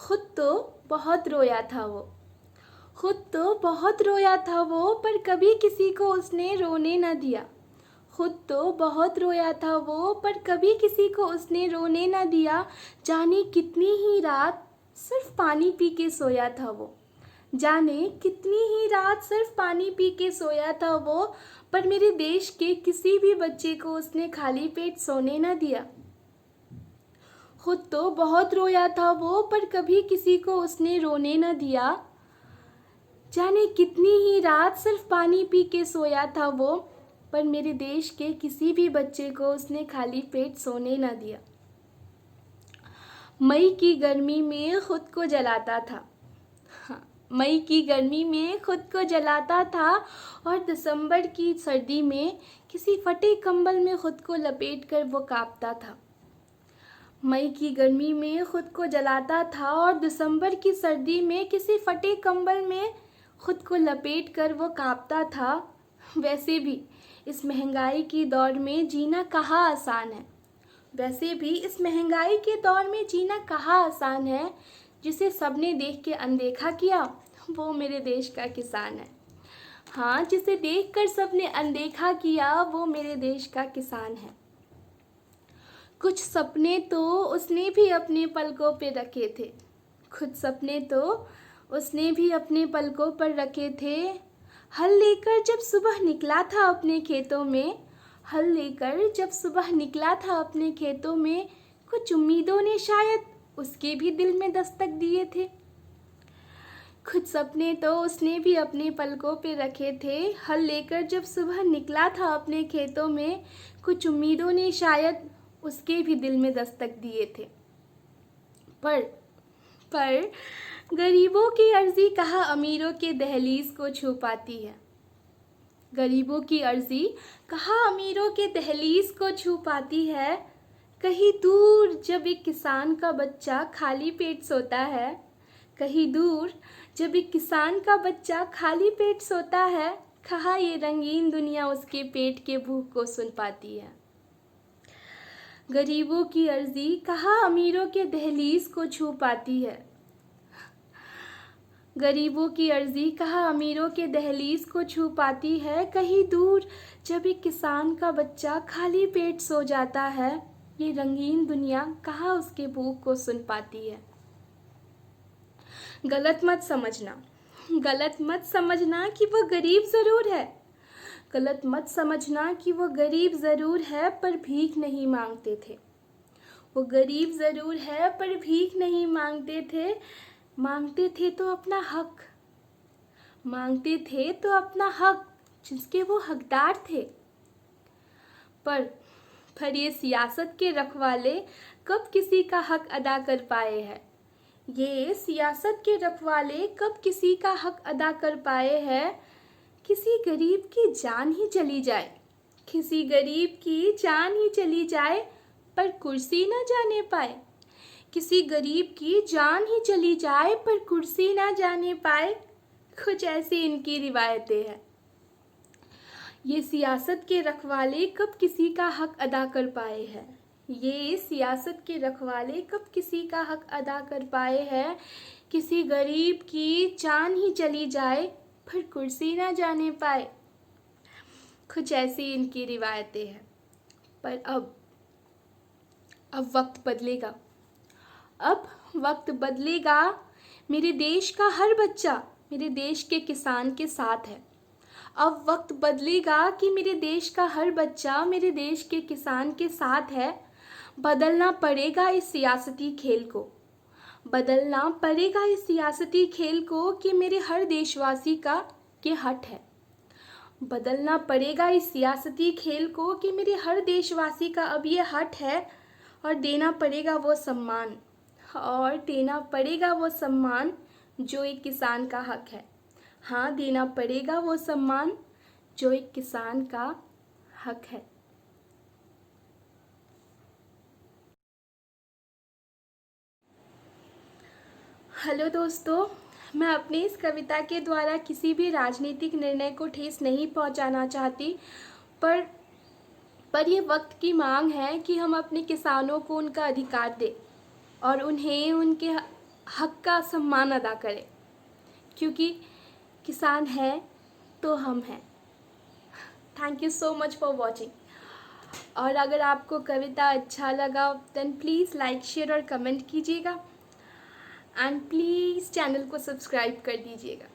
खुद तो बहुत रोया था वो। खुद तो बहुत रोया था वो, पर कभी किसी को उसने रोने न दिया। खुद तो बहुत रोया था वो, पर कभी किसी को उसने रोने न दिया। जाने कितनी ही रात सिर्फ पानी पी के सोया था वो। जाने कितनी ही रात सिर्फ पानी पी के सोया था वो, पर मेरे देश के किसी भी बच्चे को उसने खाली पेट सोने न दिया। खुद तो बहुत रोया था वो, पर कभी किसी को उसने रोने न दिया। जाने कितनी ही रात सिर्फ पानी पी के सोया था वो, पर मेरे देश के किसी भी बच्चे को उसने खाली पेट सोने न दिया। मई की गर्मी में खुद को जलाता था। हाँ, मई की गर्मी में खुद को जलाता था, और दिसंबर की सर्दी में किसी फटे कंबल में खुद को लपेट कर वो कांपता था। मई की गर्मी में खुद को जलाता था, और दिसंबर की सर्दी में किसी फटे कंबल में खुद को लपेट कर वो कांपता था। वैसे भी इस महंगाई की दौर में जीना कहाँ आसान है। वैसे भी इस महंगाई के दौर में जीना कहाँ आसान है। जिसे सबने देख के अनदेखा किया, वो मेरे देश का किसान है। हाँ, जिसे देखकर सबने अनदेखा किया, वो मेरे देश का किसान है। कुछ सपने तो उसने भी अपने पलकों पे रखे थे। कुछ सपने तो उसने भी अपने पलकों पर रखे थे। हल लेकर जब सुबह निकला था अपने खेतों में, हल लेकर जब सुबह निकला था अपने खेतों में, कुछ उम्मीदों ने शायद उसके भी दिल में दस्तक दिए थे। कुछ सपने तो उसने भी अपने पलकों पे रखे थे। हल लेकर जब सुबह निकला था अपने खेतों में, कुछ उम्मीदों ने शायद उसके भी दिल में दस्तक दिए थे। पर गरीबों की अर्जी कहाँ अमीरों के दहलीज को छू पाती है। गरीबों की अर्जी कहाँ अमीरों के दहलीज को छू पाती है। कहीं दूर जब एक किसान का बच्चा खाली पेट सोता है, कहीं दूर जब एक किसान का बच्चा खाली पेट सोता है, कहाँ ये रंगीन दुनिया उसके पेट के भूख को सुन पाती है। गरीबों की अर्जी कहाँ अमीरों के दहलीज को छू पाती है। गरीबों की अर्जी कहाँ अमीरों के दहलीज को छू पाती है। कहीं दूर जब एक किसान का बच्चा खाली पेट सो जाता है, ये रंगीन दुनिया कहाँ उसके भूख को सुन पाती है। गलत मत समझना, गलत मत समझना कि वो गरीब ज़रूर है। गलत मत समझना कि वो गरीब ज़रूर है, पर भीख नहीं मांगते थे। वो गरीब ज़रूर है, पर भीख नहीं मांगते थे। मांगते थे तो अपना हक, मांगते थे तो अपना हक, जिसके वो हकदार थे। पर ये सियासत के रखवाले कब किसी का हक अदा कर पाए हैं। ये सियासत के रखवाले कब किसी का हक अदा कर पाए हैं। किसी गरीब की जान ही चली जाए, किसी गरीब की जान ही चली जाए, पर कुर्सी ना जाने पाए। किसी गरीब की जान ही चली जाए, पर कुर्सी ना जाने पाए। कुछ ऐसी इनकी रिवायतें हैं। ये सियासत के रखवाले कब किसी का हक अदा कर पाए हैं। ये सियासत के रखवाले कब किसी का हक अदा कर पाए हैं। किसी गरीब की जान ही चली जाए, पर कुर्सी ना जाने पाए। कुछ ऐसी इनकी रिवायतें हैं। पर अब वक्त बदलेगा। अब वक्त बदलेगा। मेरे देश का हर बच्चा मेरे देश के किसान के साथ है। अब वक्त बदलेगा कि मेरे देश का हर बच्चा मेरे देश के किसान के साथ है। बदलना पड़ेगा इस सियासती खेल को। बदलना पड़ेगा इस सियासती खेल को कि मेरे हर देशवासी का ये हक है। बदलना पड़ेगा इस सियासती खेल को कि मेरे हर देशवासी का अब ये हक है। और देना पड़ेगा वो सम्मान, और देना पड़ेगा वो सम्मान जो एक किसान का हक है। हाँ, देना पड़ेगा वो सम्मान जो एक किसान का हक है। हेलो दोस्तों, मैं अपनी इस कविता के द्वारा किसी भी राजनीतिक निर्णय को ठेस नहीं पहुंचाना चाहती, पर ये वक्त की मांग है कि हम अपने किसानों को उनका अधिकार दें और उन्हें हक का सम्मान अदा करें, क्योंकि किसान है तो हम हैं। Thank you so much for watching. और अगर आपको कविता अच्छा लगा देन प्लीज़ लाइक शेयर और कमेंट कीजिएगा एंड प्लीज़ चैनल को सब्सक्राइब कर दीजिएगा।